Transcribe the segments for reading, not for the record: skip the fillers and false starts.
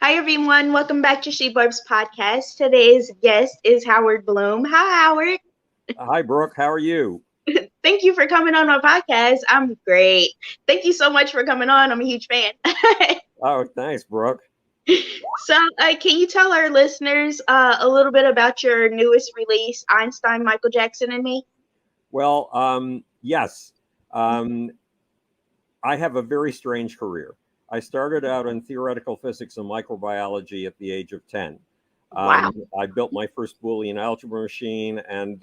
Hi, everyone. Welcome back to She Barb's podcast. Today's guest is Howard Bloom. Hi, Howard. Hi, Brooke. How are you? Thank you for coming on my podcast. I'm great. Thank you so much for coming on. I'm a huge fan. Oh, thanks, Brooke. Can you tell our listeners a little bit about your newest release, Einstein, Michael Jackson, and Me? Well, yes. I have a very strange career. I started out in theoretical physics and microbiology at the age of 10. Wow. I built my first Boolean algebra machine and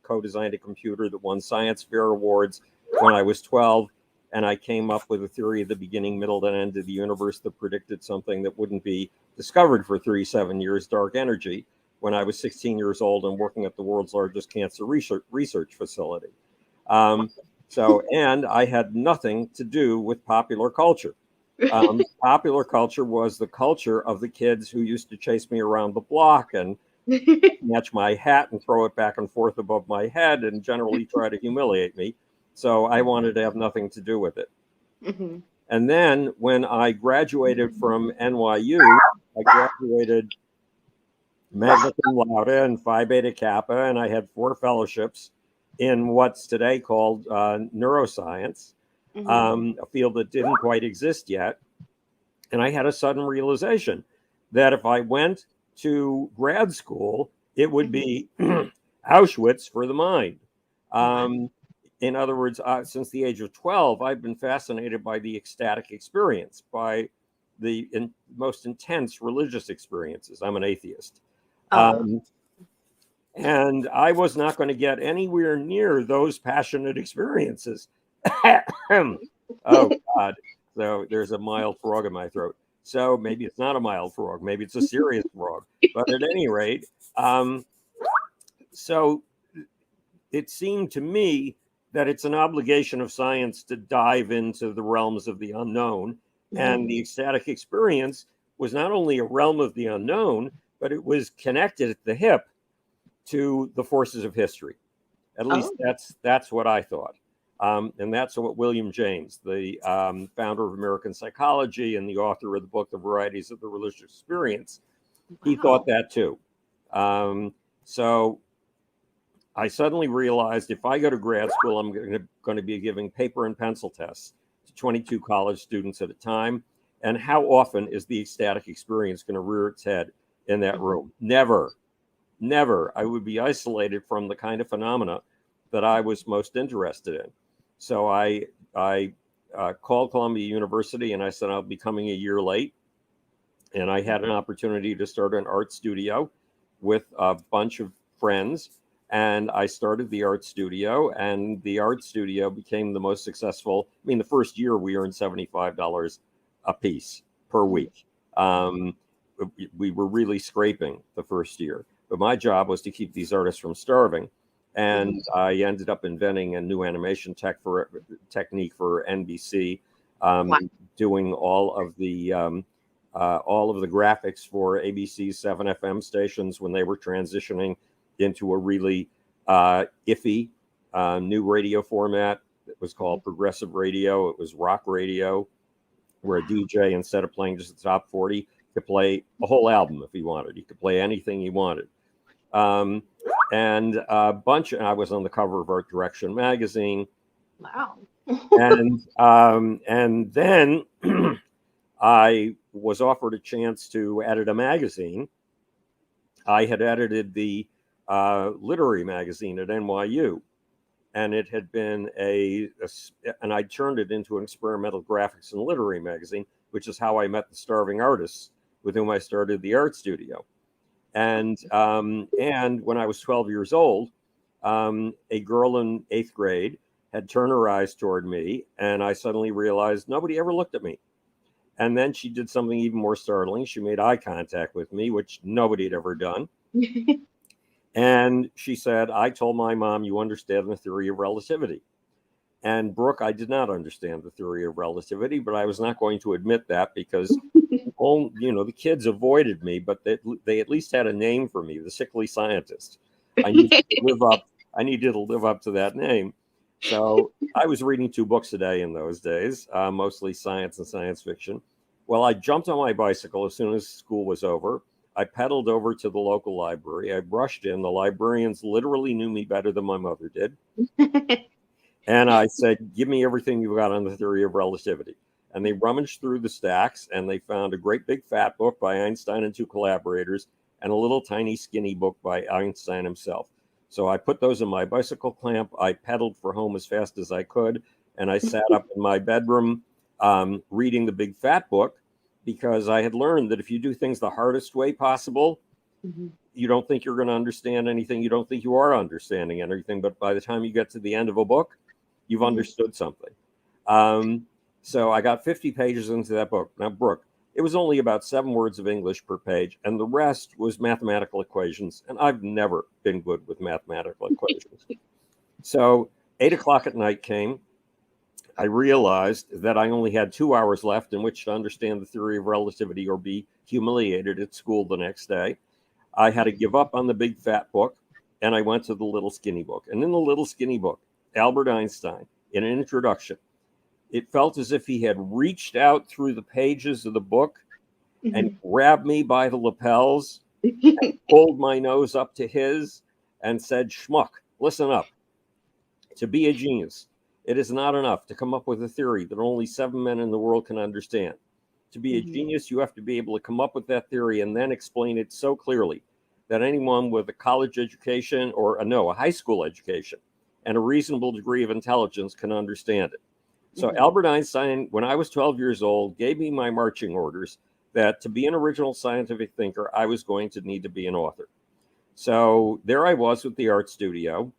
co-designed a computer that won science fair awards when I was 12. And I came up with a theory of the beginning, middle, and end of the universe that predicted something that wouldn't be discovered for 37 years, dark energy, when I was 16 years old and working at the world's largest cancer research facility. And I had nothing to do with popular culture. Popular culture was the culture of the kids who used to chase me around the block and snatch my hat and throw it back and forth above my head and generally try to humiliate me. So I wanted to have nothing to do with it. Mm-hmm. And then when I graduated from NYU, I graduated magna cum laude and Phi Beta Kappa, and I had 4 fellowships in what's today called neuroscience, a field that didn't quite exist yet. And I had a sudden realization that if I went to grad school, it would be Auschwitz for the mind. In other words, since the age of 12, I've been fascinated by the ecstatic experience, by the most intense religious experiences. I'm an atheist. And I was not going to get anywhere near those passionate experiences. Oh, God. So there's a mild frog in my throat. So maybe it's not a mild frog. Maybe it's a serious frog. But at any rate, so it seemed to me that it's an obligation of science to dive into the realms of the unknown. And the ecstatic experience was not only a realm of the unknown, but it was connected at the hip to the forces of history. At least that's what I thought. And that's what William James, the founder of American psychology and the author of the book, The Varieties of the Religious Experience, he thought that too. So I suddenly realized if I go to grad school, I'm going to be giving paper and pencil tests to 22 college students at a time. And how often is the ecstatic experience going to rear its head in that room? Never. I would be isolated from the kind of phenomena that I was most interested in. So I called Columbia University and I said I'll be coming a year late. And I had an opportunity to start an art studio with a bunch of friends. And I started the art studio, and the art studio became the most successful. I mean, the first year we earned $75 a piece per week. We were really scraping the first year. But my job was to keep these artists from starving. And I ended up inventing a new animation technique for NBC, doing all of the graphics for ABC's 7 FM stations when they were transitioning into a really iffy new radio format. It was called progressive radio. It was rock radio, where a DJ, instead of playing just the top 40, could play a whole album if he wanted. He could play anything he wanted. And a bunch. I was on the cover of Art Direction magazine. Wow. And then I was offered a chance to edit a magazine. I had edited the literary magazine at NYU, and it had been and I turned it into an experimental graphics and literary magazine, which is how I met the starving artists with whom I started the art studio. And when I was 12 years old, a girl in 8th grade had turned her eyes toward me, and I suddenly realized nobody ever looked at me. And then she did something even more startling. She made eye contact with me, which nobody had ever done. And she said, "I told my mom you understand the theory of relativity." And Brooke, I did not understand the theory of relativity, but I was not going to admit that because the kids avoided me, but they at least had a name for me, the sickly scientist. I needed to live up to that name. So I was reading 2 books a day in those days, mostly science and science fiction, Well, I jumped on my bicycle as soon as school was over. I pedaled over to the local library. I rushed in. The librarians literally knew me better than my mother did. And I said, give me everything you've got on the theory of relativity. And they rummaged through the stacks and they found a great big fat book by Einstein and two collaborators and a little tiny skinny book by Einstein himself. So I put those in my bicycle clamp. I pedaled for home as fast as I could. And I sat up in my bedroom reading the big fat book, because I had learned that if you do things the hardest way possible, you don't think you're going to understand anything. You don't think you are understanding anything. But by the time you get to the end of a book, you've understood something. So I got 50 pages into that book. Now, Brooke, it was only about 7 words of English per page, and the rest was mathematical equations. And I've never been good with mathematical equations. So 8 o'clock at night came. I realized that I only had 2 hours left in which to understand the theory of relativity or be humiliated at school the next day. I had to give up on the big fat book, and I went to the little skinny book. And in the little skinny book, Albert Einstein, in an introduction, it felt as if he had reached out through the pages of the book and grabbed me by the lapels, and pulled my nose up to his and said, Schmuck, listen up. To be a genius, it is not enough to come up with a theory that only 7 men in the world can understand. To be a genius, you have to be able to come up with that theory and then explain it so clearly that anyone with a college education or a high school education and a reasonable degree of intelligence can understand it. So Albert Einstein, when I was 12 years old, gave me my marching orders that to be an original scientific thinker, I was going to need to be an author. So there I was with the art studio.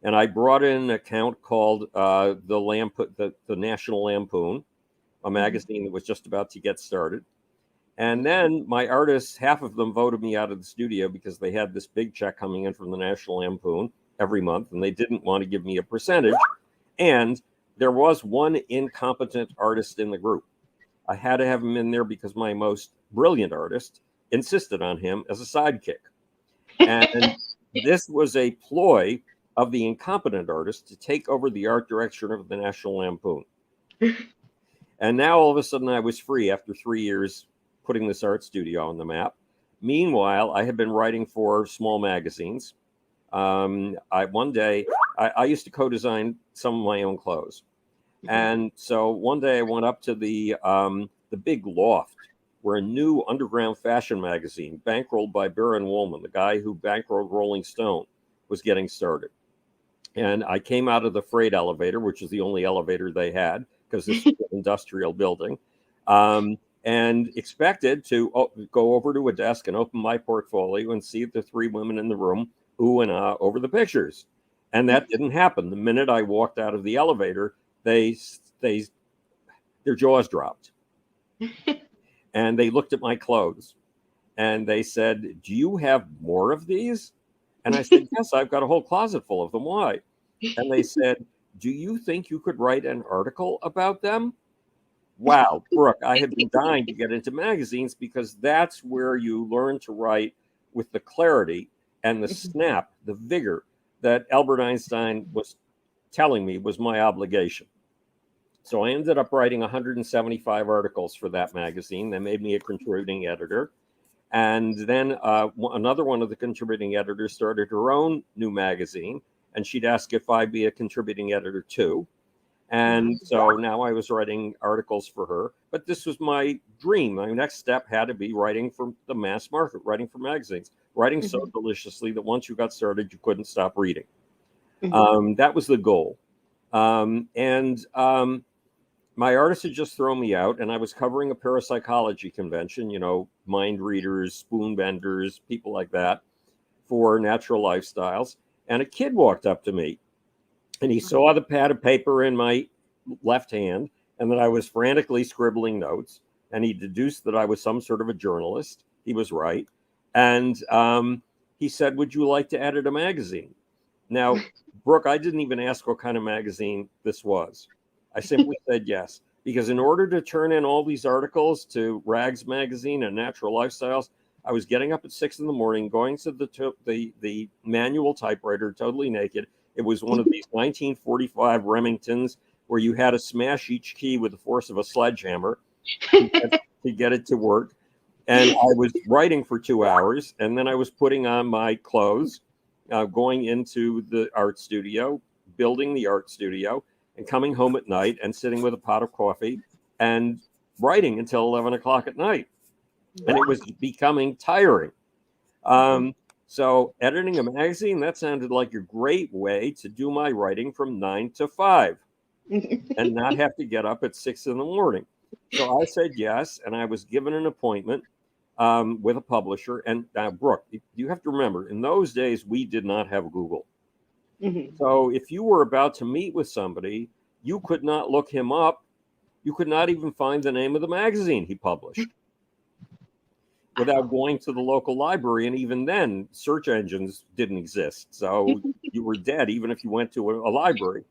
And I brought in an account called the National Lampoon, a magazine that was just about to get started. And then my artists, half of them voted me out of the studio because they had this big check coming in from the National Lampoon every month, and they didn't want to give me a percentage. And there was one incompetent artist in the group. I had to have him in there because my most brilliant artist insisted on him as a sidekick. And this was a ploy of the incompetent artist to take over the art direction of the National Lampoon. And now all of a sudden I was free after 3 years putting this art studio on the map. Meanwhile, I had been writing for small magazines. One day I used to co-design some of my own clothes. And so one day I went up to the big loft where a new underground fashion magazine bankrolled by Baron Woolman, the guy who bankrolled Rolling Stone, was getting started. And I came out of the freight elevator, which is the only elevator they had because this is an industrial building, and expected to go over to a desk and open my portfolio and see the 3 women in the room ooh and ah over the pictures. And that didn't happen. The minute I walked out of the elevator, their jaws dropped. And they looked at my clothes and they said, do you have more of these? And I said, yes, I've got a whole closet full of them. Why? And they said, do you think you could write an article about them? Wow, Brooke, I had been dying to get into magazines because that's where you learn to write with the clarity and the snap, the vigor that Albert Einstein was telling me was my obligation. So I ended up writing 175 articles for that magazine. They made me a contributing editor. And then another one of the contributing editors started her own new magazine, and she'd ask if I'd be a contributing editor too. And so now I was writing articles for her, but this was my dream. My next step had to be writing for the mass market, writing for magazines, writing so deliciously that once you got started, you couldn't stop reading. That was the goal. My artist had just thrown me out, and I was covering a parapsychology convention, mind readers, spoon benders, people like that, for natural lifestyles. And a kid walked up to me, and he saw the pad of paper in my left hand, and that I was frantically scribbling notes. And he deduced that I was some sort of a journalist. He was right. And he said, would you like to edit a magazine? Now, Brooke, I didn't even ask what kind of magazine this was. I simply said yes, because in order to turn in all these articles to Rags Magazine and Natural Lifestyles, I was getting up at 6 in the morning, going to the manual typewriter, totally naked. It was one of these 1945 Remingtons where you had to smash each key with the force of a sledgehammer. to get it to work. And I was writing for 2 hours, and then I was putting on my clothes, going into the art studio, building the art studio, and coming home at night and sitting with a pot of coffee and writing until 11 o'clock at night. And it was becoming tiring. So editing a magazine, that sounded like a great way to do my writing from 9 to 5 and not have to get up at 6 in the morning. So I said yes, and I was given an appointment with a publisher. And Brooke, you have to remember, in those days, we did not have Google. So if you were about to meet with somebody, you could not look him up. You could not even find the name of the magazine he published without going to the local library. And even then, search engines didn't exist. So you were dead, even if you went to a library.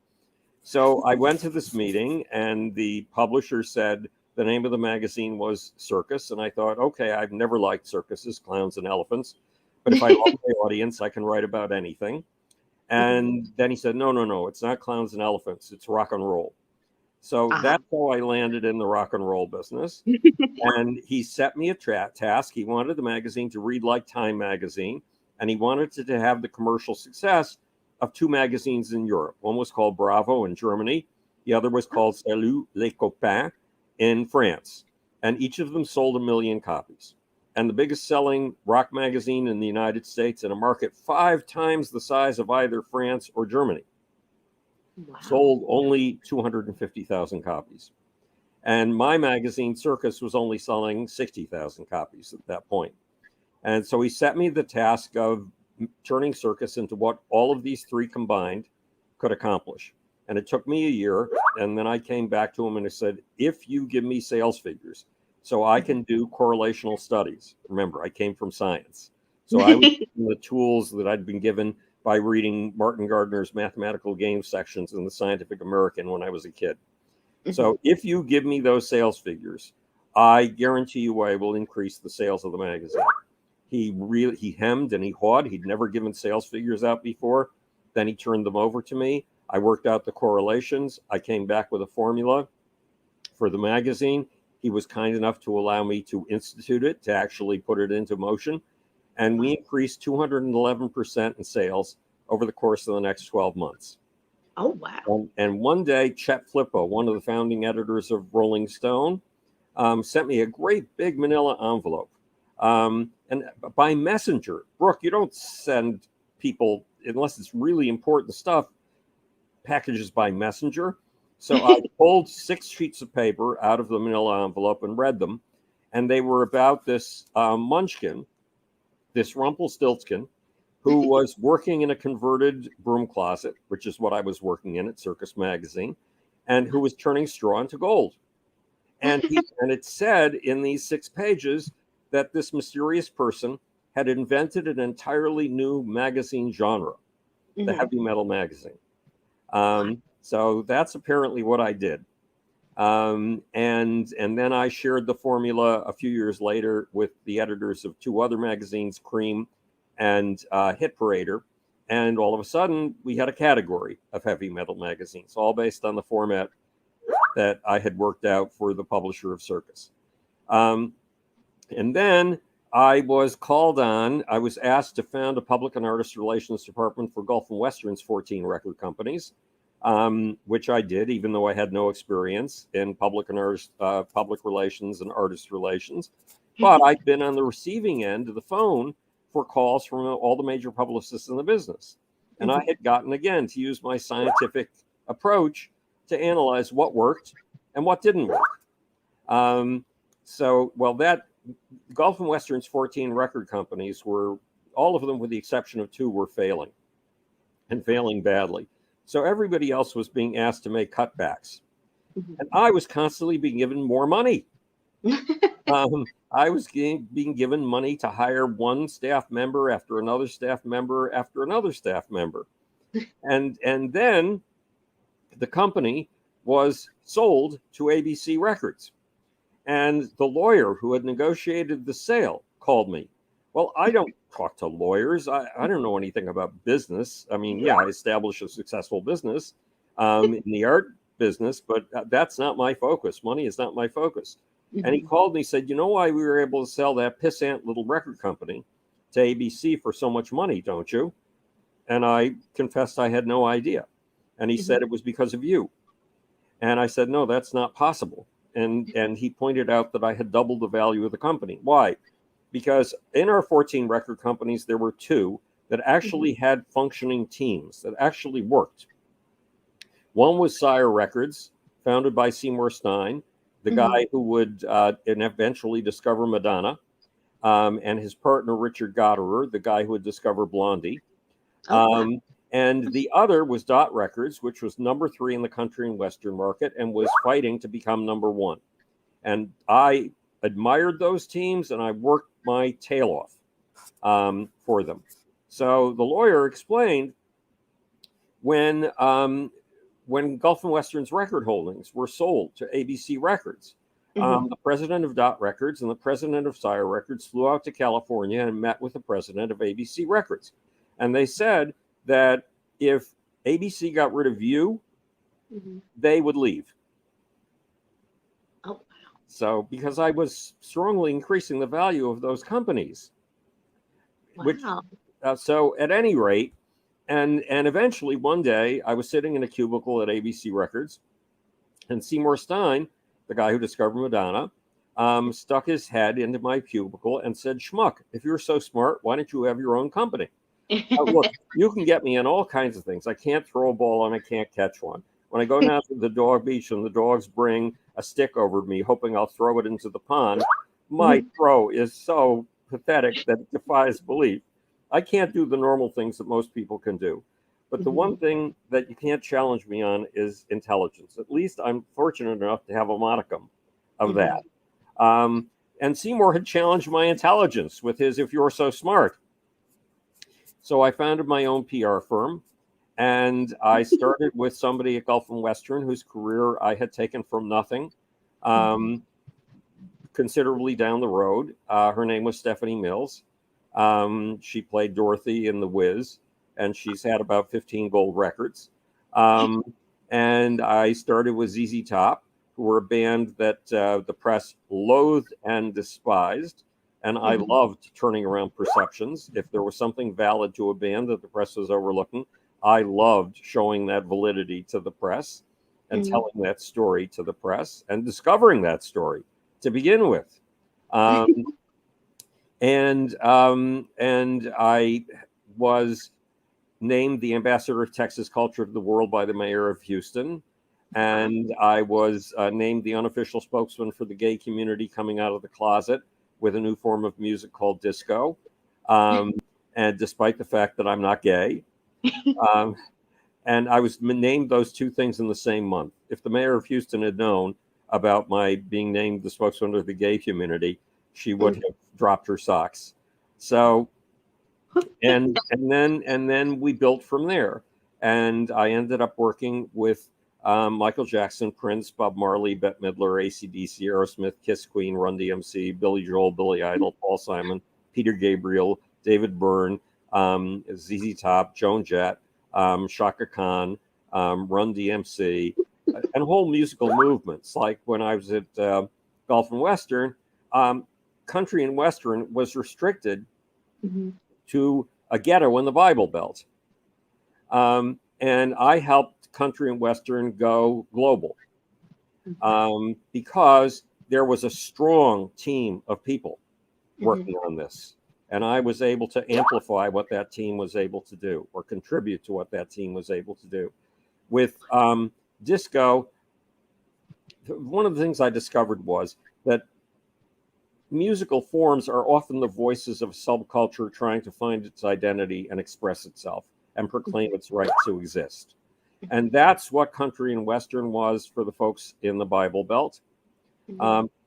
So I went to this meeting, and the publisher said the name of the magazine was Circus. And I thought, okay, I've never liked circuses, clowns, and elephants. But if I love my audience, I can write about anything. And then he said, no, it's not clowns and elephants. It's rock and roll. So that's how I landed in the rock and roll business. And he set me a task. He wanted the magazine to read like Time magazine, and he wanted it to have the commercial success of 2 magazines in Europe. One was called Bravo in Germany. The other was called Salut les copains in France. And each of them sold 1 million copies. And the biggest selling rock magazine in the United States, in a market 5 times the size of either France or Germany, sold only 250,000 copies. And my magazine, Circus, was only selling 60,000 copies at that point. And so he set me the task of turning Circus into what all of these 3 combined could accomplish. And it took me a year. And then I came back to him and I said, if you give me sales figures so I can do correlational studies. Remember, I came from science. So I was using the tools that I'd been given by reading Martin Gardner's mathematical games sections in the Scientific American when I was a kid. So if you give me those sales figures, I guarantee you I will increase the sales of the magazine. He hemmed and he hawed. He'd never given sales figures out before. Then he turned them over to me. I worked out the correlations. I came back with a formula for the magazine. He was kind enough to allow me to institute it, to actually put it into motion. And we increased 211% in sales over the course of the next 12 months. Oh, wow. And one day, Chet Flippo, one of the founding editors of Rolling Stone, sent me a great big manila envelope. And by messenger, Brooke, you don't send people, unless it's really important stuff, packages by messenger. So I pulled 6 sheets of paper out of the manila envelope and read them. And they were about this munchkin, this Rumpelstiltskin, who was working in a converted broom closet, which is what I was working in at Circus Magazine, and who was turning straw into gold. And it said in these 6 pages that this mysterious person had invented an entirely new magazine genre, the heavy metal magazine. So that's apparently what I did. And then I shared the formula a few years later with the editors of 2 other magazines, Cream and Hit Parader. And all of a sudden, we had a category of heavy metal magazines, all based on the format that I had worked out for the publisher of Circus. And then I was called on. I was asked to found a public and artist relations department for Gulf and Western's 14 record companies, which I did, even though I had no experience in public relations and artist relations. But I'd been on the receiving end of the phone for calls from all the major publicists in the business. And I had gotten, again, to use my scientific approach to analyze what worked and what didn't work. That Gulf and Western's 14 record companies were, all of them with the exception of 2, were failing, and failing badly. So everybody else was being asked to make cutbacks. And I was constantly being given more money. I was being given money to hire one staff member after another staff member after another staff member. And then the company was sold to ABC Records. And the lawyer who had negotiated the sale called me. Well, I don't talk to lawyers. I don't know anything about business. I mean, yeah, I established a successful business in the art business, but that's not my focus. Money is not my focus. And he called me, said, you know why we were able to sell that pissant little record company to ABC for so much money, don't you? And I confessed I had no idea. And he said it was because of you. And I said, no, that's not possible. And he pointed out that I had doubled the value of the company. Why? Because in our 14 record companies, there were 2 that actually had functioning teams that actually worked. One was Sire Records, founded by Seymour Stein, the guy who would eventually discover Madonna, and his partner, Richard Gotterer, the guy who would discover Blondie. And the other was Dot Records, which was number 3 in the country and Western market and was fighting to become number 1. And I admired those teams and I worked my tail off for them. So the lawyer explained when Gulf and Western's record holdings were sold to ABC Records, the president of Dot Records and the president of Sire Records flew out to California and met with the president of ABC Records. And they said that if ABC got rid of you, they would leave. Oh. So because I was strongly increasing the value of those companies. Wow. So at any rate, and eventually one day I was sitting in a cubicle at ABC Records, and Seymour Stein, the guy who discovered Madonna, stuck his head into my cubicle and said, "Schmuck, if you're so smart, why don't you have your own company?" Look, you can get me in all kinds of things. I can't throw a ball and I can't catch one. When I go down to the dog beach and the dogs bring a stick over me, hoping I'll throw it into the pond, my throw is so pathetic that it defies belief. I can't do the normal things that most people can do. But the one thing that you can't challenge me on is intelligence. At least I'm fortunate enough to have a modicum of that. And Seymour had challenged my intelligence with his "if you're so smart." So I founded my own PR firm, and I started with somebody at Gulf and Western whose career I had taken from nothing considerably down the road. Her name was Stephanie Mills. She played Dorothy in The Wiz, and she's had about 15 gold records. And I started with ZZ Top, who were a band that the press loathed and despised. And I loved turning around perceptions. If there was something valid to a band that the press was overlooking, I loved showing that validity to the press and telling that story to the press and discovering that story to begin with. And I was named the ambassador of Texas culture to the world by the mayor of Houston. And I was named the unofficial spokesman for the gay community coming out of the closet with a new form of music called disco. And despite the fact that I'm not gay. And I was named those 2 things in the same month. If the mayor of Houston had known about my being named the spokesman of the gay community, she would have dropped her socks. So, and then we built from there. And I ended up working with Michael Jackson, Prince, Bob Marley, Bette Midler, AC/DC, Aerosmith, Kiss, Queen, Run DMC, Billy Joel, Billy Idol, Paul Simon, Peter Gabriel, David Byrne, ZZ Top, Joan Jett, Shaka Khan, Run DMC, and whole musical movements. Like when I was at Gulf and Western, country and Western was restricted to a ghetto in the Bible Belt. And I helped country and Western go global because there was a strong team of people working on this. And I was able to amplify what that team was able to do or contribute to what that team was able to do. With disco, one of the things I discovered was that musical forms are often the voices of a subculture trying to find its identity and express itself and proclaim its right to exist. And that's what country and Western was for the folks in the Bible Belt.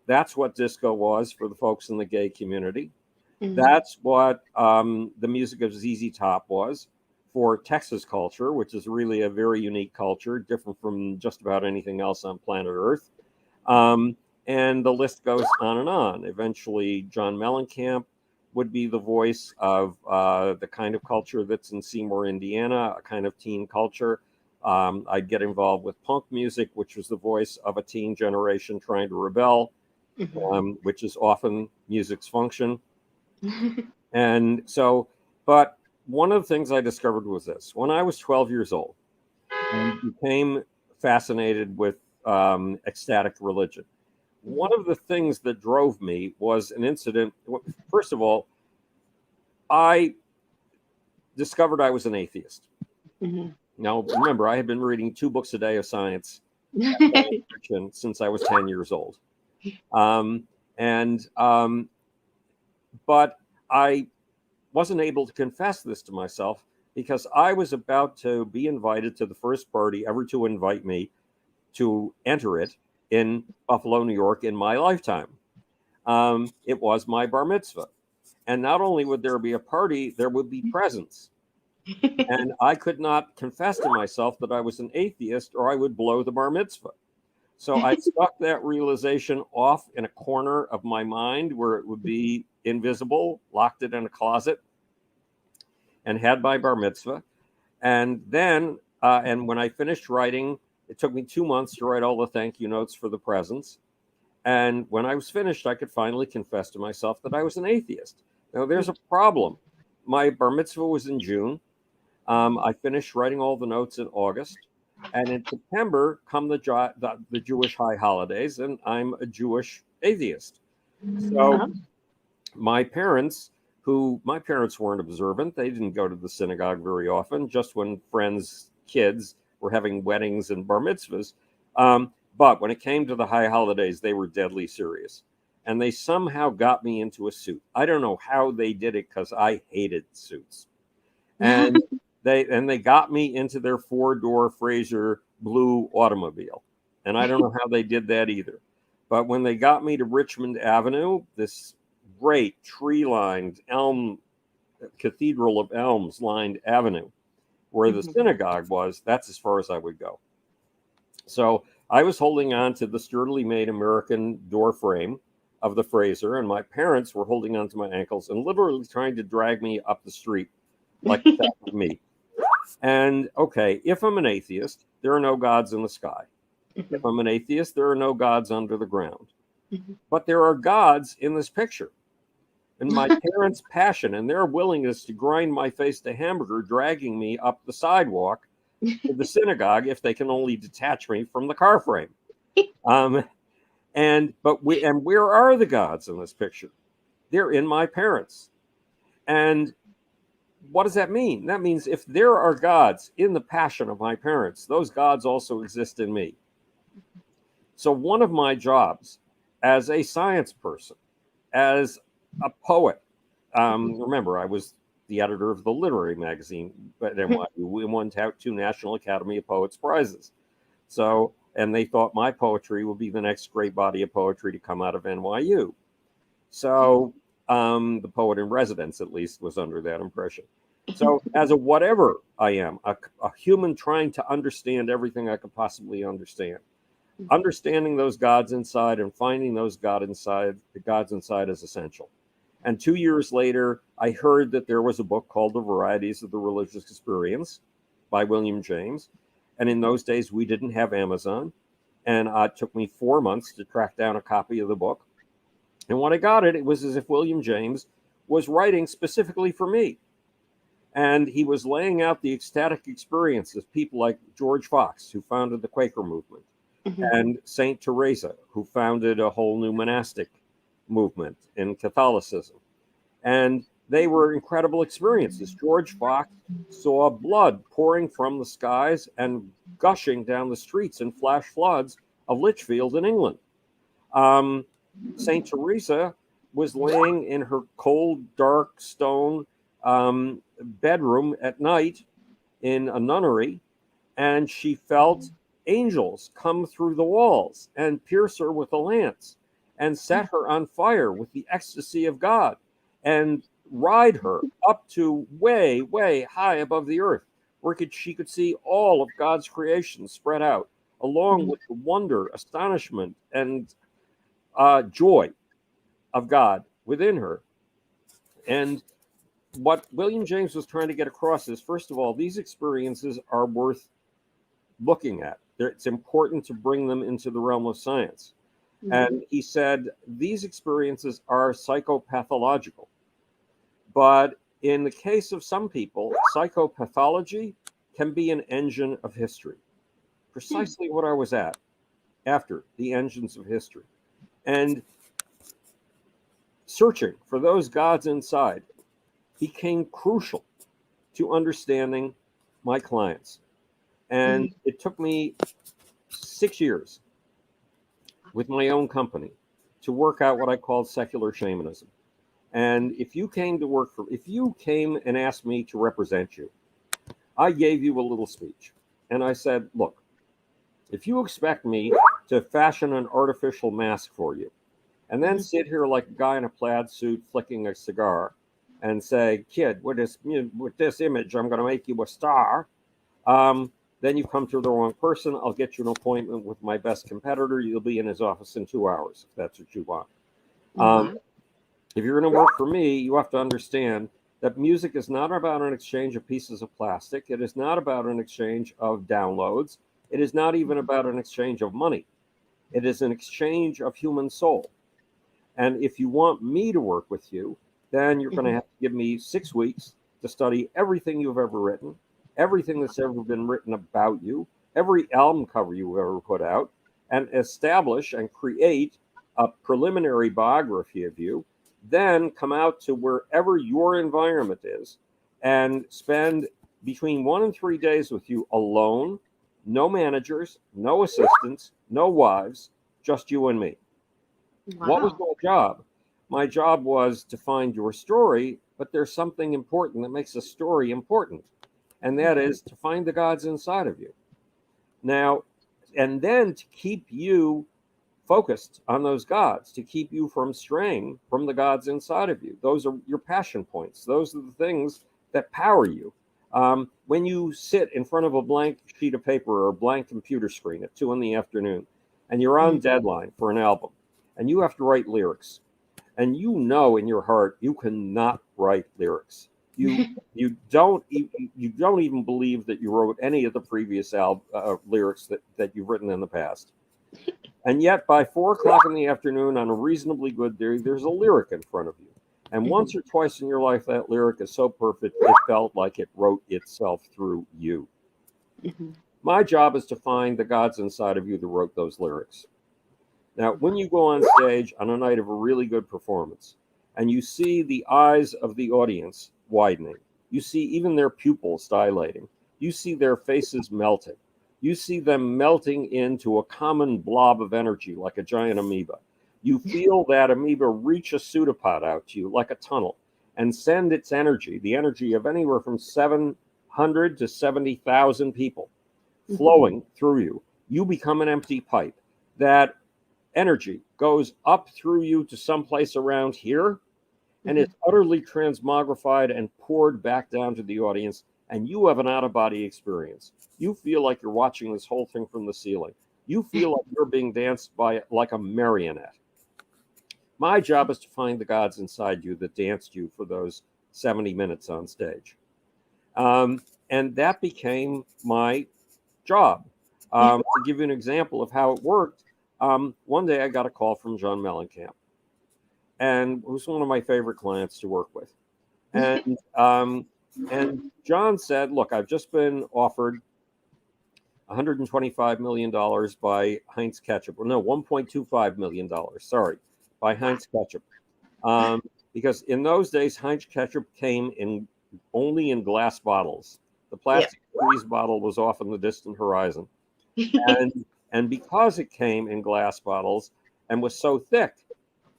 That's what disco was for the folks in the gay community. That's what the music of ZZ Top was for Texas culture, which is really a very unique culture, different from just about anything else on planet Earth. And the list goes on and on. Eventually, John Mellencamp would be the voice of the kind of culture that's in Seymour, Indiana, a kind of teen culture. I'd get involved with punk music, which was the voice of a teen generation trying to rebel. which is often music's function. And so, but one of the things I discovered was this. When I was 12 years old and became fascinated with ecstatic religion, one of the things that drove me was an incident. First of all, I discovered I was an atheist. Now, remember, I had been reading 2 books a day of science fiction since I was 10 years old. But I wasn't able to confess this to myself because I was about to be invited to the first party ever to invite me to enter it in Buffalo, New York in my lifetime. It was my bar mitzvah. And not only would there be a party, there would be presents. And I could not confess to myself that I was an atheist or I would blow the bar mitzvah. So I stuck that realization off in a corner of my mind where it would be invisible, locked it in a closet, and had my bar mitzvah. And then, and when I finished writing, it took me 2 months to write all the thank you notes for the presents. And when I was finished, I could finally confess to myself that I was an atheist. Now, there's a problem. My bar mitzvah was in June. I finished writing all the notes in August. And in September come the Jewish high holidays, and I'm a Jewish atheist. So my parents weren't observant. They didn't go to the synagogue very often, just when friends' kids were having weddings and bar mitzvahs. But when it came to the high holidays, they were deadly serious. And they somehow got me into a suit. I don't know how they did it because I hated suits. And they got me into their 4-door Fraser blue automobile. And I don't know how they did that either. But when they got me to Richmond Avenue, this great tree-lined cathedral of elms lined avenue where the synagogue was, that's as far as I would go. So I was holding on to the sturdily made American door frame of the Fraser, and my parents were holding on to my ankles and literally trying to drag me up the street like a sack of meat. And okay, if I'm an atheist, there are no gods in the sky. If I'm an atheist, there are no gods under the ground. But there are gods in this picture. And my parents' passion and their willingness to grind my face to hamburger, dragging me up the sidewalk to the synagogue if they can only detach me from the car frame. And where are the gods in this picture? They're in my parents. And what does that mean? That means if there are gods in the passion of my parents, those gods also exist in me. So one of my jobs as a science person, as a poet, remember, I was the editor of the literary magazine at NYU. We won 2 National Academy of Poets prizes. So, and they thought my poetry would be the next great body of poetry to come out of NYU. So the poet in residence, at least, was under that impression. So as a whatever I am, a human trying to understand everything I could possibly understand, understanding those gods inside and finding those gods inside is essential. And 2 years later, I heard that there was a book called The Varieties of the Religious Experience by William James. And in those days, we didn't have Amazon. And it took me 4 months to track down a copy of the book. And when I got it, it was as if William James was writing specifically for me. And he was laying out the ecstatic experiences, people like George Fox, who founded the Quaker movement, and Saint Teresa, who founded a whole new monastic movement in Catholicism. And they were incredible experiences. George Fox saw blood pouring from the skies and gushing down the streets in flash floods of Lichfield in England. Saint Teresa was laying in her cold, dark stone bedroom at night in a nunnery, and she felt angels come through the walls and pierce her with a lance and set her on fire with the ecstasy of God and ride her up to way, way high above the earth, where she could see all of God's creation spread out, along with the wonder, astonishment, and joy of God within her. And what William James was trying to get across is, first of all, these experiences are worth looking at. It's important to bring them into the realm of science. And he said, these experiences are psychopathological. But in the case of some people, psychopathology can be an engine of history. Precisely what I was after the engines of history. And searching for those gods inside became crucial to understanding my clients. And it took me 6 years with my own company to work out what I called secular shamanism. And if you came and asked me to represent you, I gave you a little speech. And I said, look, if you expect me to fashion an artificial mask for you, and then sit here like a guy in a plaid suit flicking a cigar and say, kid, with this image, I'm going to make you a star, then you've come to the wrong person. I'll get you an appointment with my best competitor. You'll be in his office in 2 hours, if that's what you want. If you're going to work for me, you have to understand that music is not about an exchange of pieces of plastic. It is not about an exchange of downloads. It is not even about an exchange of money. It is an exchange of human soul. And if you want me to work with you, then you're going to have to give me 6 weeks to study everything you've ever written, everything that's ever been written about you, every album cover you've ever put out, and establish and create a preliminary biography of you, then come out to wherever your environment is and spend between 1 and 3 days with you alone, no managers, no assistants, no wives, just you and me. Wow. What was my job? My job was to find your story, but there's something important that makes a story important, and that is to find the gods inside of you. Now, and then to keep you focused on those gods, to keep you from straying from the gods inside of you. Those are your passion points. Those are the things that power you. When you sit in front of a blank sheet of paper or a blank computer screen at 2 p.m, and you're on deadline for an album, and you have to write lyrics, and you know in your heart you cannot write lyrics. You don't even believe that you wrote any of the previous lyrics that you've written in the past. And yet by 4 p.m. on a reasonably good day, there's a lyric in front of you. And once or twice in your life, that lyric is so perfect, it felt like it wrote itself through you. My job is to find the gods inside of you that wrote those lyrics. Now, when you go on stage on a night of a really good performance, and you see the eyes of the audience widening, you see even their pupils dilating, you see their faces melting, you see them melting into a common blob of energy like a giant amoeba. You feel that amoeba reach a pseudopod out to you like a tunnel and send its energy, the energy of anywhere from 700 to 70,000 people flowing through you. You become an empty pipe. That energy goes up through you to someplace around here, and it's utterly transmogrified and poured back down to the audience, and you have an out-of-body experience. You feel like you're watching this whole thing from the ceiling. You feel like you're being danced by like a marionette. My job is to find the gods inside you that danced you for those 70 minutes on stage. And that became my job. To give you an example of how it worked, one day I got a call from John Mellencamp, and who's one of my favorite clients to work with. And John said, look, I've just been offered $125 million by Heinz Ketchup. Well, no, $1.25 million, sorry, by Heinz Ketchup. Because in those days, Heinz Ketchup came only in glass bottles. The plastic freeze bottle was off in the distant horizon. And because it came in glass bottles and was so thick,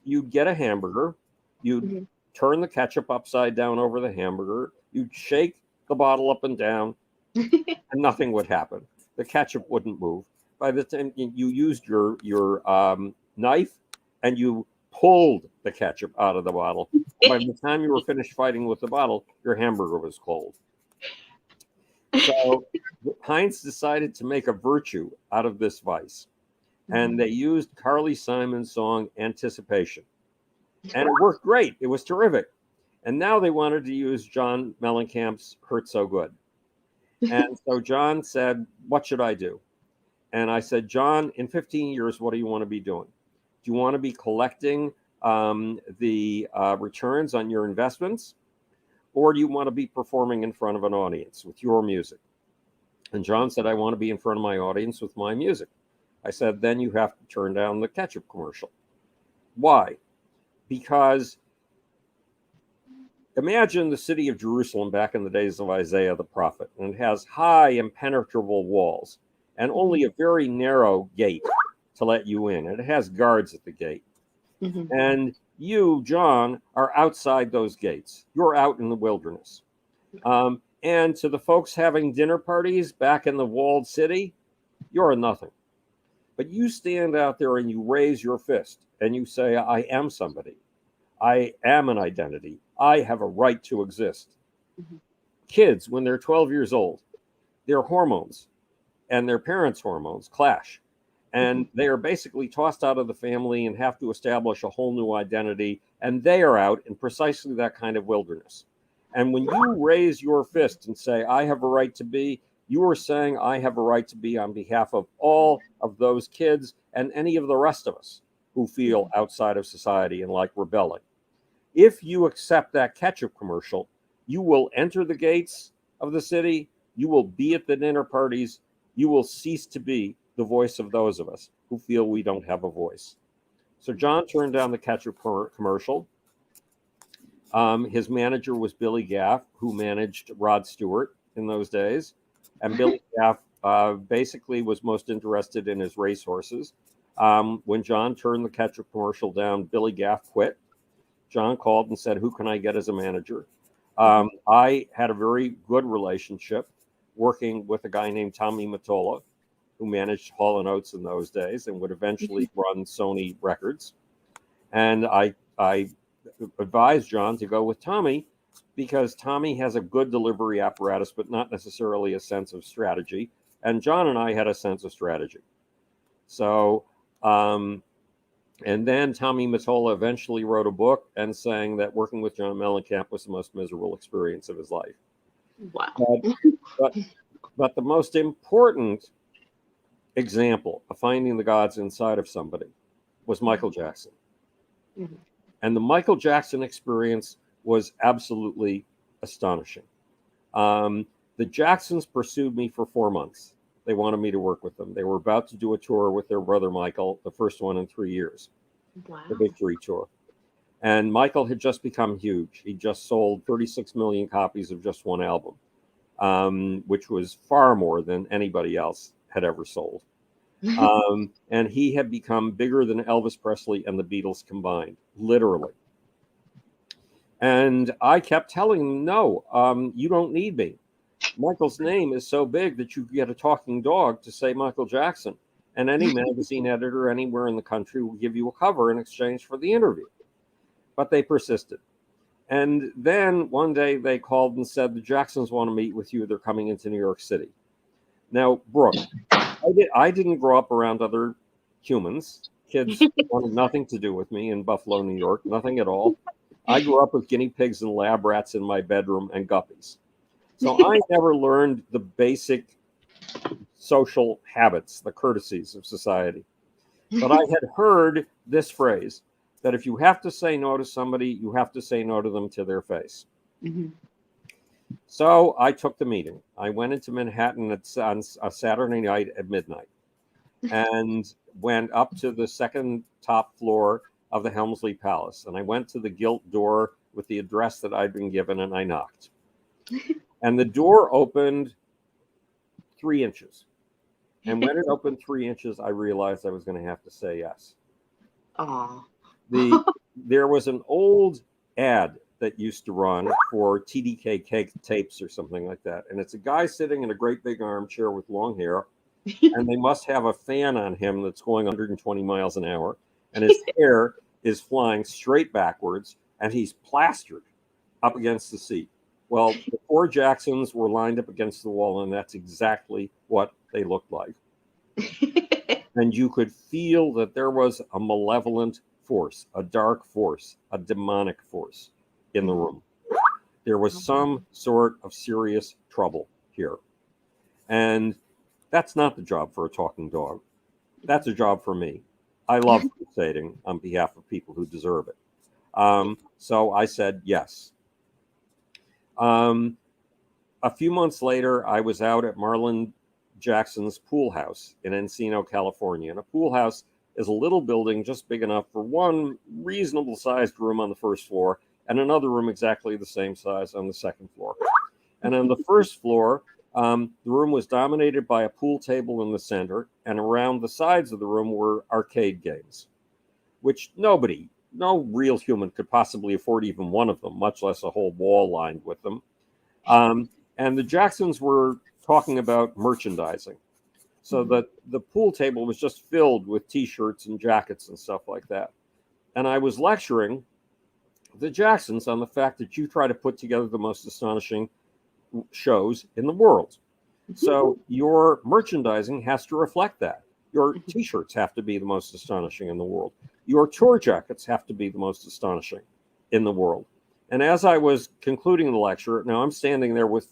you'd get a hamburger, you'd turn the ketchup upside down over the hamburger, you'd shake the bottle up and down, and nothing would happen. The ketchup wouldn't move. By the time you used your knife and you pulled the ketchup out of the bottle, by the time you were finished fighting with the bottle, your hamburger was cold. So Heinz decided to make a virtue out of this vice. And they used Carly Simon's song Anticipation. And it worked great. It was terrific. And now they wanted to use John Mellencamp's Hurt So Good. And so John said, what should I do? And I said, John, in 15 years, what do you want to be doing? Do you want to be collecting the returns on your investments? Or do you want to be performing in front of an audience with your music? And John said, I want to be in front of my audience with my music. I said, then you have to turn down the ketchup commercial. Why? Because imagine the city of Jerusalem back in the days of Isaiah the prophet, and it has high impenetrable walls and only a very narrow gate to let you in. And it has guards at the gate. Mm-hmm. And you, John, are outside those gates. You're out in the wilderness. And to the folks having dinner parties back in the walled city, you're a nothing. But you stand out there and you raise your fist and you say, I am somebody. I am an identity. I have a right to exist. Mm-hmm. Kids, when they're 12 years old, their hormones and their parents' hormones clash. And they are basically tossed out of the family and have to establish a whole new identity. And they are out in precisely that kind of wilderness. And when you raise your fist and say, I have a right to be, you are saying, I have a right to be on behalf of all of those kids and any of the rest of us who feel outside of society and like rebelling. If you accept that ketchup commercial, you will enter the gates of the city. You will be at the dinner parties. You will cease to be the voice of those of us who feel we don't have a voice. So John turned down the ketchup commercial. His manager was Billy Gaff, who managed Rod Stewart in those days. And Billy Gaff basically was most interested in his racehorses. When John turned the ketchup commercial down, Billy Gaff quit. John called and said, who can I get as a manager? I had a very good relationship working with a guy named Tommy Mottola, who managed Hall & Oates in those days and would eventually run Sony Records. And I advised John to go with Tommy because Tommy has a good delivery apparatus, but not necessarily a sense of strategy. And John and I had a sense of strategy. So, and then Tommy Mottola eventually wrote a book and saying that working with John Mellencamp was the most miserable experience of his life. Wow. But the most important example of finding the gods inside of somebody was Michael Jackson. Mm-hmm. And the Michael Jackson experience was absolutely astonishing. The Jacksons pursued me for 4 months. They wanted me to work with them. They were about to do a tour with their brother Michael, the first one in 3 years, wow. The Victory Tour. And Michael had just become huge. He just sold 36 million copies of just one album, which was far more than anybody else had ever sold. And he had become bigger than Elvis Presley and the Beatles combined, literally. And I kept telling him, no, you don't need me. Michael's name is so big that you could get a talking dog to say Michael Jackson. And any magazine editor anywhere in the country will give you a cover in exchange for the interview. But they persisted. And then one day they called and said, the Jacksons want to meet with you. They're coming into New York City. Now, Brooke, I didn't grow up around other humans. Kids wanted nothing to do with me in Buffalo, New York, nothing at all. I grew up with guinea pigs and lab rats in my bedroom and guppies. So I never learned the basic social habits, the courtesies of society. But I had heard this phrase, that if you have to say no to somebody, you have to say no to them to their face. Mm-hmm. So I took the meeting. I went into Manhattan on a Saturday night at midnight and went up to the second top floor of the Helmsley Palace. And I went to the gilt door with the address that I'd been given, and I knocked. And the door opened 3 inches. And when it opened 3 inches, I realized I was going to have to say yes. Aww. There was an old ad that used to run for TDK cake tapes or something like that. And it's a guy sitting in a great big armchair with long hair. And they must have a fan on him that's going 120 miles an hour. And his hair is flying straight backwards. And he's plastered up against the seat. Well, the 4 Jacksons were lined up against the wall. And that's exactly what they looked like. And you could feel that there was a malevolent force, a dark force, a demonic force in the room. There was some sort of serious trouble here. And that's not the job for a talking dog. That's a job for me. I love debilitating on behalf of people who deserve it. So I said yes. A few months later, I was out at Marlon Jackson's pool house in Encino, California. And a pool house is a little building just big enough for one reasonable sized room on the first floor and another room exactly the same size on the second floor. And on the first floor, the room was dominated by a pool table in the center, and around the sides of the room were arcade games, which no real human could possibly afford even one of them, much less a whole wall lined with them. And the Jacksons were talking about merchandising. So that the pool table was just filled with T-shirts and jackets and stuff like that. And I was lecturing the Jacksons on the fact that you try to put together the most astonishing shows in the world. So your merchandising has to reflect that. Your T-shirts have to be the most astonishing in the world. Your tour jackets have to be the most astonishing in the world. And as I was concluding the lecture, now I'm standing there with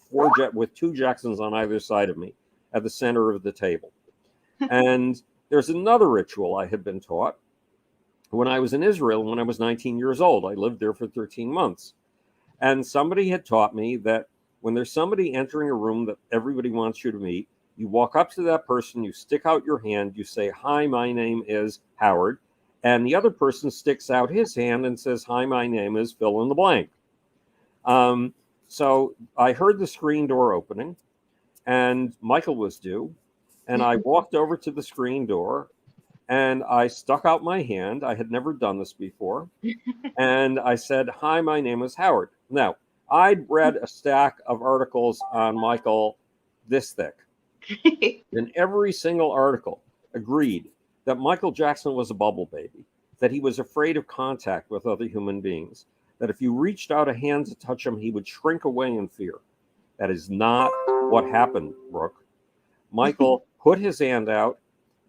two Jacksons on either side of me at the center of the table. And there's another ritual I had been taught when I was in Israel when I was 19 years old. I lived there for 13 months. And somebody had taught me that when there's somebody entering a room that everybody wants you to meet, you walk up to that person, you stick out your hand, you say, "Hi, my name is Howard." And the other person sticks out his hand and says, "Hi, my name is fill in the blank." So I heard the screen door opening, and Michael was due. And I walked over to the screen door, and I stuck out my hand. I had never done this before. And I said, "Hi, my name is Howard." Now, I'd read a stack of articles on Michael this thick. And every single article agreed that Michael Jackson was a bubble baby, that he was afraid of contact with other human beings, that if you reached out a hand to touch him, he would shrink away in fear. That is not what happened, Brooke. Michael put his hand out.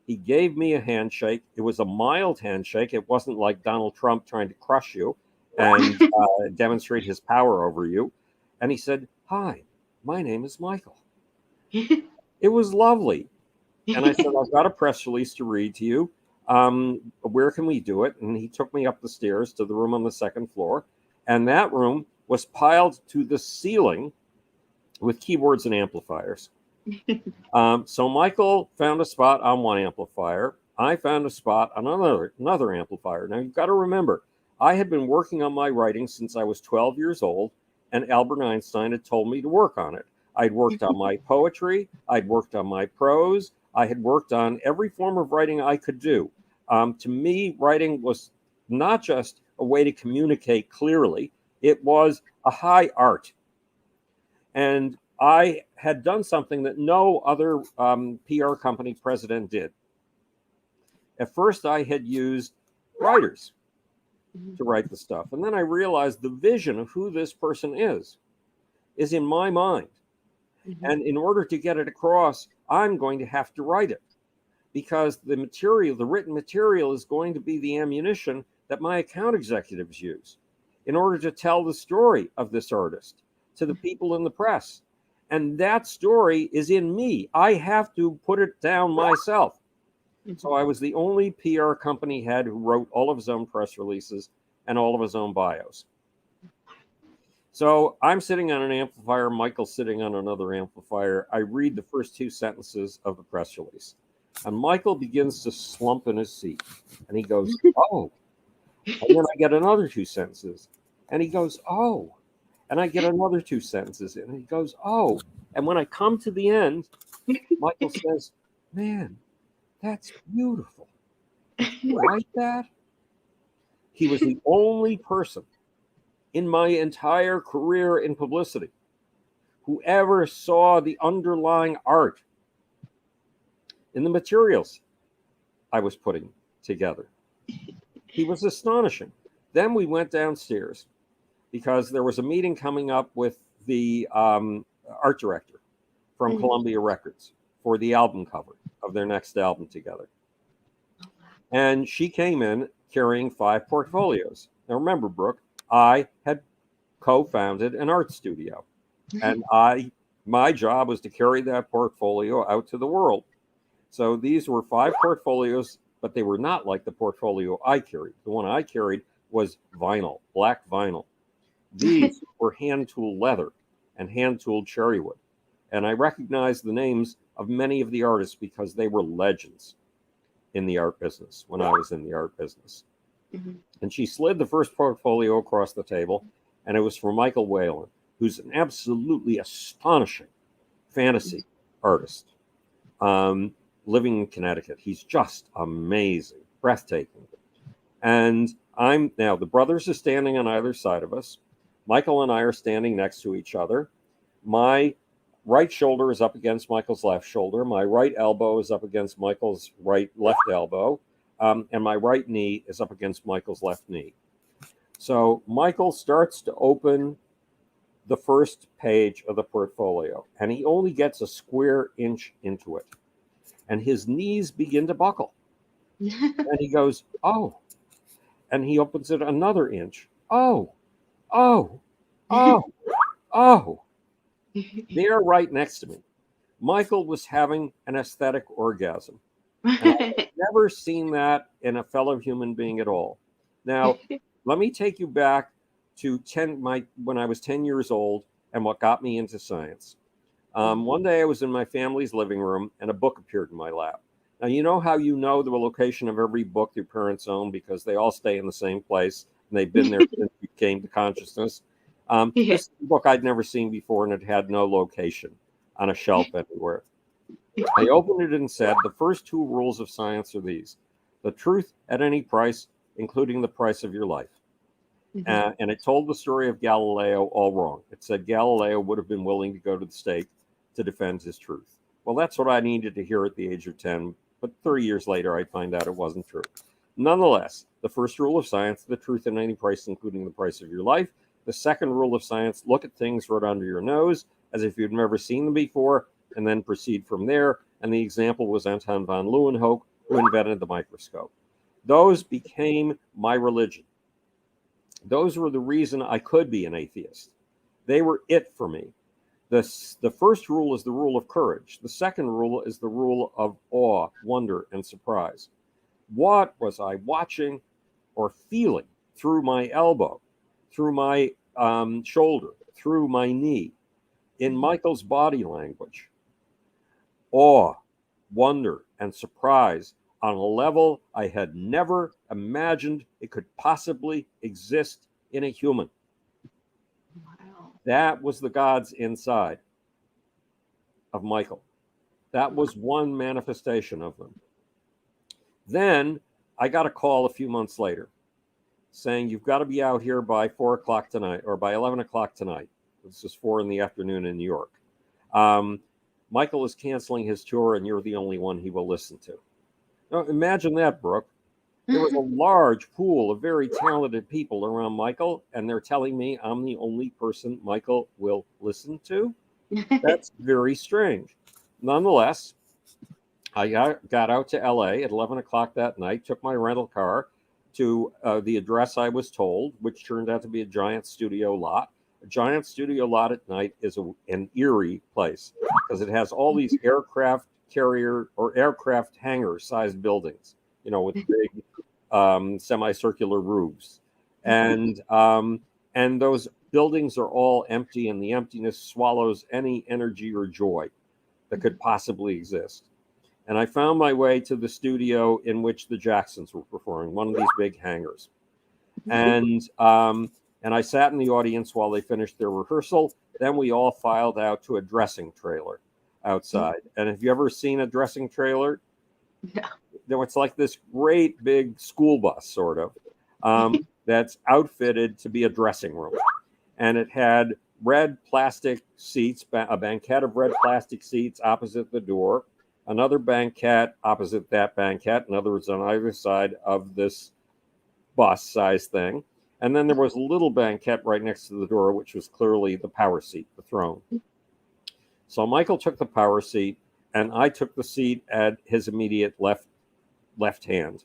He gave me a handshake. It was a mild handshake. It wasn't like Donald Trump trying to crush you and demonstrate his power over you. And he said, "Hi, my name is Michael." It was lovely. And I said, "I've got a press release to read to you. Where can we do it?" And he took me up the stairs to the room on the second floor. And that room was piled to the ceiling with keyboards and amplifiers. So Michael found a spot on one amplifier. I found a spot on another amplifier. Now, you've got to remember, I had been working on my writing since I was 12 years old, and Albert Einstein had told me to work on it. I'd worked on my poetry. I'd worked on my prose. I had worked on every form of writing I could do. To me, writing was not just a way to communicate clearly. It was a high art. And I had done something that no other PR company president did. At first, I had used writers to write the stuff. And then I realized the vision of who this person is in my mind. And in order to get it across, I'm going to have to write it, because the material, the written material, is going to be the ammunition that my account executives use in order to tell the story of this artist to the people in the press. And that story is in me. I have to put it down myself. So I was the only PR company head who wrote all of his own press releases and all of his own bios. So I'm sitting on an amplifier, Michael's sitting on another amplifier. I read the first two sentences of the press release, and Michael begins to slump in his seat, and he goes, "Oh." And then I get another two sentences, and he goes, "Oh." And I get another two sentences, and he goes, "Oh." And when I come to the end, Michael says, "Man, that's beautiful. Did you write that?" He was the only person in my entire career in publicity who ever saw the underlying art in the materials I was putting together. He was astonishing. Then we went downstairs because there was a meeting coming up with the art director from Columbia Records for the album cover of their next album together. And she came in carrying 5 portfolios. Now remember, Brooke, I had co-founded an art studio, and my job was to carry that portfolio out to the world. So these were 5 portfolios but they were not like the portfolio I carried. The one I carried was vinyl, black vinyl. These were hand-tooled leather and hand-tooled cherrywood. And I recognized the names of many of the artists because they were legends in the art business when I was in the art business. Mm-hmm. And she slid the first portfolio across the table, and it was for Michael Whalen, who's an absolutely astonishing fantasy artist, living in Connecticut. He's just amazing, breathtaking. And the brothers are standing on either side of us. Michael and I are standing next to each other. My right shoulder is up against Michael's left shoulder. My right elbow is up against Michael's left elbow. And my right knee is up against Michael's left knee. So Michael starts to open the first page of the portfolio, and he only gets a square inch into it. And his knees begin to buckle. And he goes, oh. And he opens it another inch. Oh, oh, oh, oh. They're right next to me. Michael was having an aesthetic orgasm. And I've never seen that in a fellow human being at all. Now, let me take you back to when I was 10 years old and what got me into science. One day I was in my family's living room and a book appeared in my lap. Now, you know how you know the location of every book your parents own because they all stay in the same place and they've been there since you came to consciousness. This book I'd never seen before, and it had no location on a shelf anywhere. I opened it and said, the first two rules of science are these: the truth at any price, including the price of your life. Mm-hmm. And it told the story of Galileo all wrong. It said Galileo would have been willing to go to the stake to defend his truth. Well, that's what I needed to hear at the age of 10. But 30 years later, I'd find out it wasn't true. Nonetheless, the first rule of science, the truth at any price, including the price of your life. The second rule of science, look at things right under your nose as if you'd never seen them before, and then proceed from there. And the example was Anton von Leeuwenhoek, who invented the microscope. Those became my religion. Those were the reason I could be an atheist. They were it for me. The first rule is the rule of courage. The second rule is the rule of awe, wonder, and surprise. What was I watching or feeling through my elbow, through my shoulder, through my knee, in Michael's body language? Awe, wonder, and surprise on a level I had never imagined it could possibly exist in a human. Wow. That was the gods inside of Michael. That was one manifestation of them. Then I got a call a few months later saying, you've got to be out here by 4 o'clock tonight, or by 11 o'clock tonight. This is 4 in the afternoon in New York. Michael is canceling his tour, and you're the only one he will listen to. Now, imagine that, Brooke. There was a large pool of very talented people around Michael, and they're telling me I'm the only person Michael will listen to? That's very strange. Nonetheless, I got out to LA at 11 o'clock that night, took my rental car to the address I was told, which turned out to be a giant studio lot. A giant studio lot at night is an eerie place because it has all these aircraft carrier or aircraft hangar sized buildings, you know, with big semicircular roofs. And those buildings are all empty, and the emptiness swallows any energy or joy that could possibly exist. And I found my way to the studio in which the Jacksons were performing, one of these big hangars. And I sat in the audience while they finished their rehearsal. Then we all filed out to a dressing trailer outside. And have you ever seen a dressing trailer? No. It's like this great big school bus, sort of, that's outfitted to be a dressing room. And it had red plastic seats, a banquette of red plastic seats opposite the door, another banquette opposite that banquette, in other words, on either side of this bus-sized thing. And then there was a little banquette right next to the door, which was clearly the power seat, the throne. So Michael took the power seat, and I took the seat at his immediate left hand.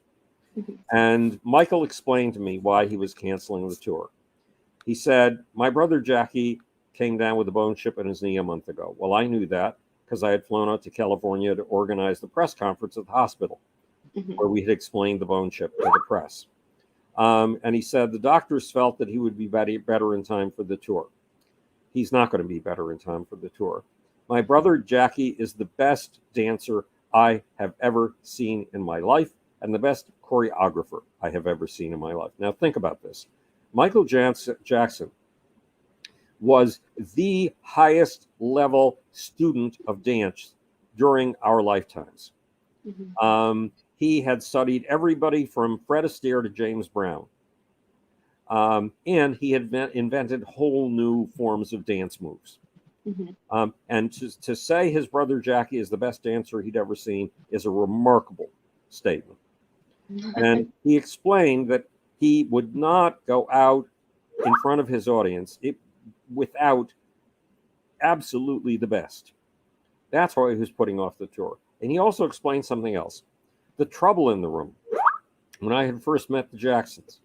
And Michael explained to me why he was canceling the tour. He said, my brother Jackie came down with a bone chip in his knee a month ago. Well, I knew that because I had flown out to California to organize the press conference at the hospital. where we had explained the bone chip to the press. And he said the doctors felt that he would be better in time for the tour. He's not going to be better in time for the tour. My brother Jackie is the best dancer I have ever seen in my life and the best choreographer I have ever seen in my life. Now think about this. Michael Jackson was the highest level student of dance during our lifetimes. He had studied everybody from Fred Astaire to James Brown. And he had invented whole new forms of dance moves. And to say his brother Jackie is the best dancer he'd ever seen is a remarkable statement. And he explained that he would not go out in front of his audience without absolutely the best. That's why he was putting off the tour. And he also explained something else. The trouble in the room, when I had first met the Jacksons,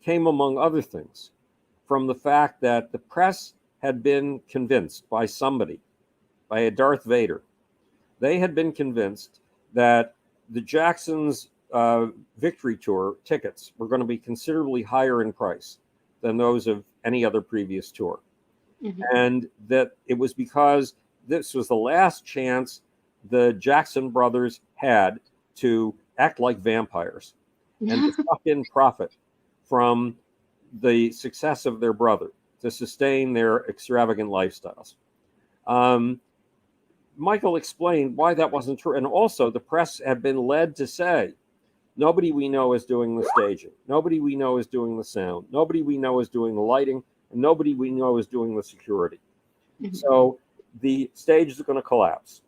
came, among other things, from the fact that the press had been convinced by somebody, by a Darth Vader. They had been convinced that the Jacksons' victory tour tickets were going to be considerably higher in price than those of any other previous tour. And that it was because this was the last chance the Jackson brothers had to act like vampires and to suck in profit from the success of their brother to sustain their extravagant lifestyles. Michael explained why that wasn't true. And also the press had been led to say, nobody we know is doing the staging. Nobody we know is doing the sound. Nobody we know is doing the lighting. And nobody we know is doing the security. So the stage is going to collapse.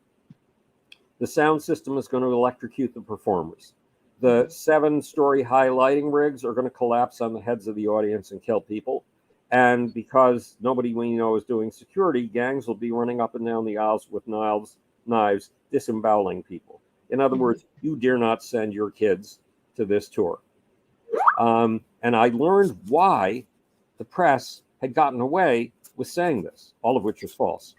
The sound system is going to electrocute the performers. The 7-story high lighting rigs are going to collapse on the heads of the audience and kill people. And because nobody we know is doing security, gangs will be running up and down the aisles with knives, disemboweling people. In other words, you dare not send your kids to this tour. And I learned why the press had gotten away with saying this, all of which is false.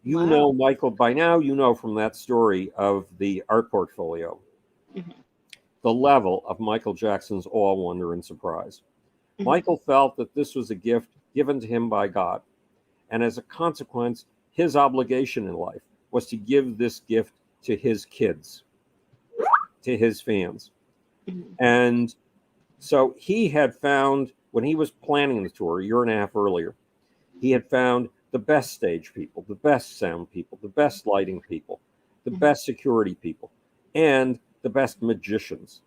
You know, Michael, by now you know from that story of the art portfolio, the level of Michael Jackson's awe, wonder, and surprise. Michael felt that this was a gift given to him by God. And as a consequence, his obligation in life was to give this gift to his kids, to his fans. And so he had found, when he was planning the tour a year and a half earlier, he had found the best stage people, the best sound people, the best lighting people, the best security people, and the best magicians.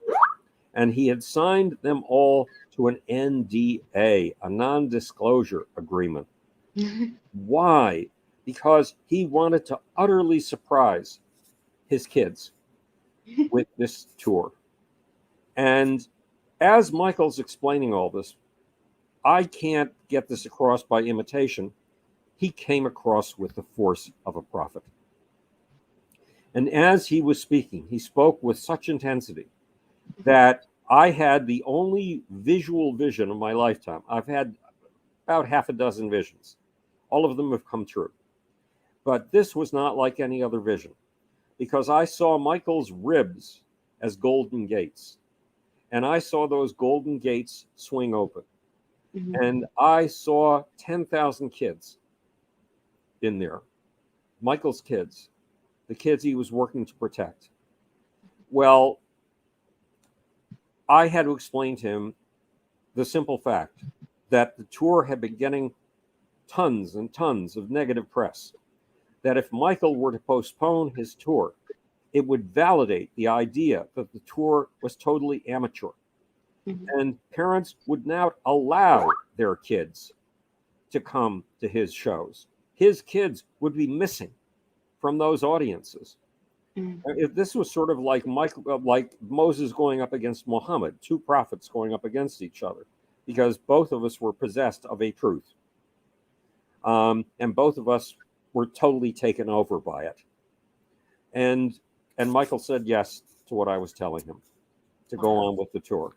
And he had signed them all to an NDA, a non-disclosure agreement. Why? Because he wanted to utterly surprise his kids with this tour. And as Michael's explaining all this, I can't get this across by imitation. He came across with the force of a prophet. And as he was speaking, he spoke with such intensity that I had the only visual vision of my lifetime. I've had about half a dozen visions. All of them have come true. But this was not like any other vision, because I saw Michael's ribs as golden gates. And I saw those golden gates swing open. And I saw 10,000 kids in there, Michael's kids, the kids he was working to protect. Well, I had to explain to him the simple fact that the tour had been getting tons and tons of negative press, that if Michael were to postpone his tour, it would validate the idea that the tour was totally amateur. And parents would not allow their kids to come to his shows. His kids would be missing from those audiences. If this was sort of like Moses going up against Muhammad, two prophets going up against each other, because both of us were possessed of a truth. And both of us were totally taken over by it. And Michael said yes to what I was telling him, to go on with the tour.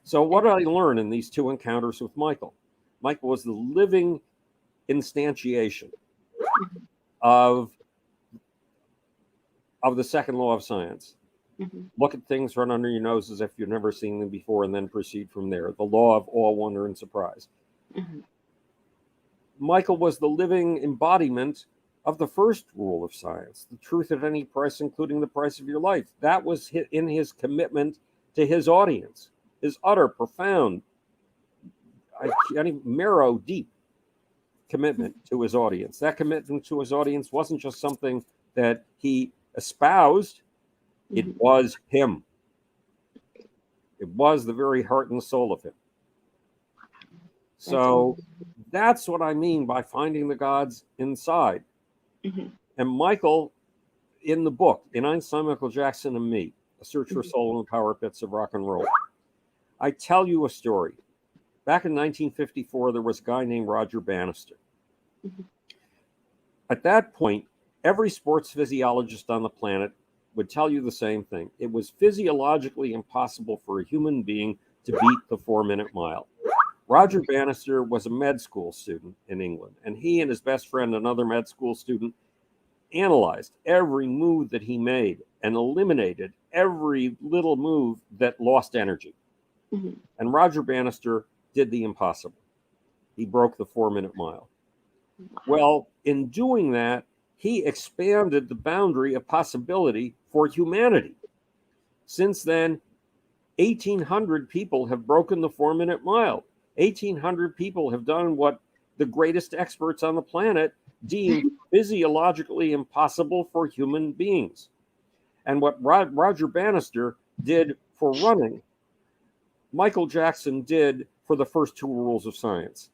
So what did I learn in these two encounters with Michael? Michael was the living instantiation of of the second law of science. Mm-hmm. Look at things right under your nose as if you've never seen them before, and then proceed from there. The law of awe, wonder, and surprise. Mm-hmm. Michael was the living embodiment of the first rule of science, the truth at any price, including the price of your life. That was in his commitment to his audience, his utter, profound, marrow deep commitment to his audience. That commitment to his audience wasn't just something that he espoused, it was him. It was the very heart and soul of him. So that's what I mean by finding the gods inside. Mm-hmm. And Michael, in the book, in Einstein, Michael Jackson, and Me, A Search for Soul in the Power Pits of Rock and Roll, I tell you a story. Back in 1954, there was a guy named Roger Bannister. Mm-hmm. At that point, every sports physiologist on the planet would tell you the same thing. It was physiologically impossible for a human being to beat the 4-minute mile. Roger Bannister was a med school student in England, and he and his best friend, another med school student, analyzed every move that he made and eliminated every little move that lost energy. Mm-hmm. And Roger Bannister did the impossible. He broke the 4-minute mile. Wow. Well, in doing that, he expanded the boundary of possibility for humanity. Since then, 1,800 people have broken the 4-minute mile. 1,800 people have done what the greatest experts on the planet deemed physiologically impossible for human beings. And what Roger Bannister did for running, Michael Jackson did for the first 2 rules of science.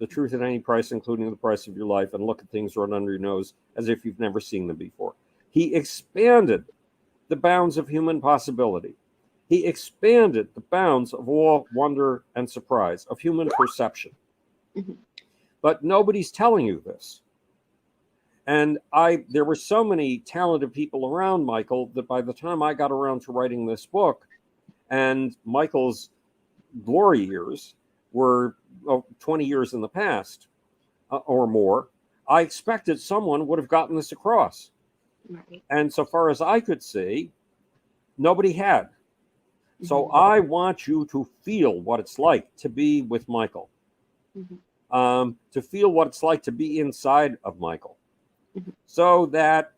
The truth at any price, including the price of your life, and look at things right under your nose as if you've never seen them before. He expanded the bounds of human possibility. He expanded the bounds of awe, wonder, and surprise, of human perception. Mm-hmm. But nobody's telling you this. And there were so many talented people around Michael that by the time I got around to writing this book, and Michael's glory years were 20 years in the past or more, I expected someone would have gotten this across. Right. And so far as I could see, nobody had. Mm-hmm. So I want you to feel what it's like to be with Michael, to feel what it's like to be inside of Michael, so that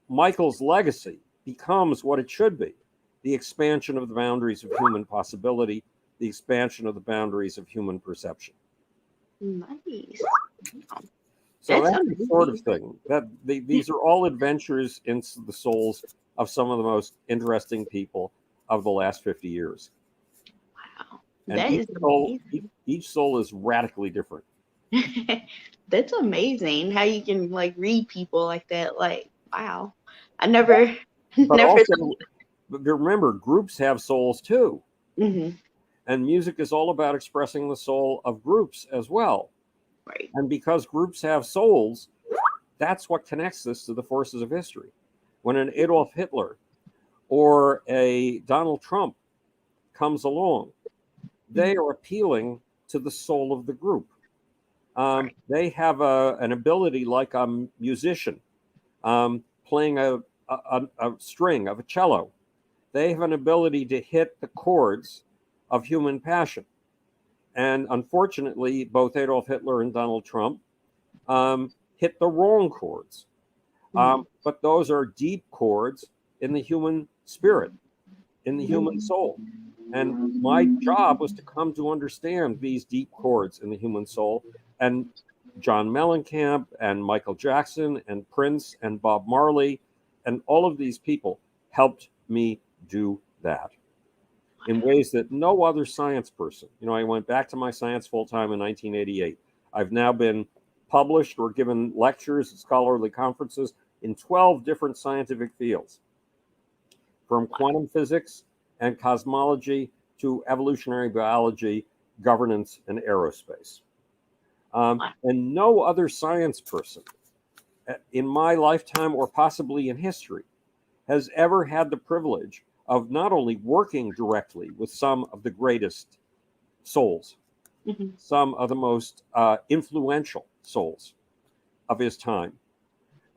Michael's legacy becomes what it should be, the expansion of the boundaries of human possibility, the expansion of the boundaries of human perception. Nice. So that's the sort of thing. These are all adventures into the souls of some of the most interesting people of the last 50 years. Wow. And That is amazing. Each soul is radically different. That's amazing how you can like read people like that. Like, wow. I never But never also, remember, groups have souls too. Mm-hmm. And music is all about expressing the soul of groups as well. Right. And because groups have souls, that's what connects us to the forces of history. When an Adolf Hitler or a Donald Trump comes along, they are appealing to the soul of the group. They have an ability like a musician playing a string of a cello. They have an ability to hit the chords of human passion. And unfortunately, both Adolf Hitler and Donald Trump hit the wrong chords. But those are deep chords in the human spirit, in the human soul. And my job was to come to understand these deep chords in the human soul. And John Mellencamp and Michael Jackson and Prince and Bob Marley and all of these people helped me do that in ways that no other science person. I went back to my science full-time in 1988. I've now been published or given lectures at scholarly conferences in 12 different scientific fields, from quantum physics and cosmology to evolutionary biology, governance, and aerospace. And no other science person in my lifetime or possibly in history has ever had the privilege of not only working directly with some of the greatest souls, some of the most influential souls of his time,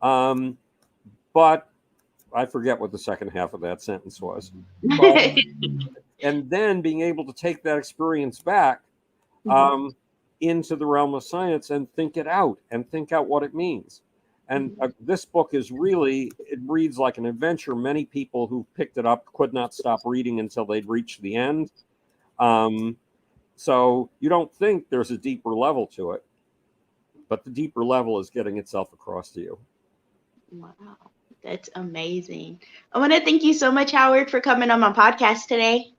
but I forget what the second half of that sentence was. But, and then being able to take that experience back into the realm of science and think it out and think out what it means. And this book is really, it reads like an adventure. Many people who picked it up could not stop reading until they'd reached the end. So you don't think there's a deeper level to it, but the deeper level is getting itself across to you. Wow, that's amazing. I want to thank you so much, Howard, for coming on my podcast today.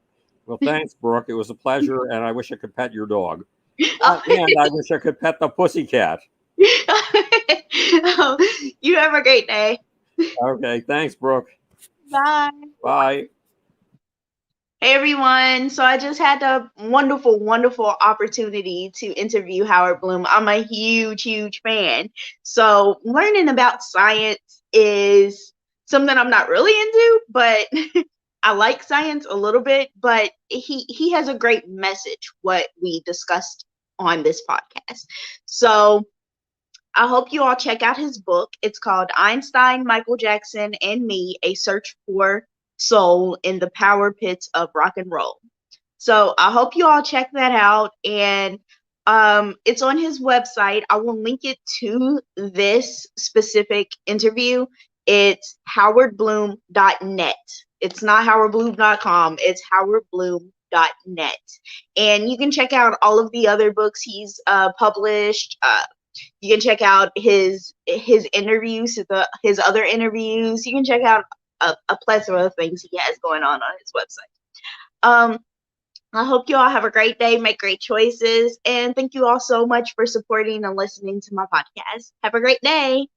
Well, thanks, Brooke. It was a pleasure, and I wish I could pet your dog. And I wish I could pet the pussycat. You have a great day. Okay, thanks, Brooke. Bye. Bye. Hey everyone, so I just had the wonderful opportunity to interview Howard Bloom. I'm a huge fan. So learning about science is something I'm not really into, but I like science a little bit, but he has a great message, what we discussed on this podcast. So I hope you all check out his book. It's called Einstein, Michael Jackson, and Me, A Search for Soul in the Power Pits of Rock and Roll. So I hope you all check that out. And it's on his website. I will link it to this specific interview. It's howardbloom.net. It's not howardbloom.com. It's howardbloom.net. And you can check out all of the other books he's published. You can check out his interviews, his other interviews. You can check out a plethora of things he has going on his website. I hope you all have a great day, make great choices, and thank you all so much for supporting and listening to my podcast. Have a great day.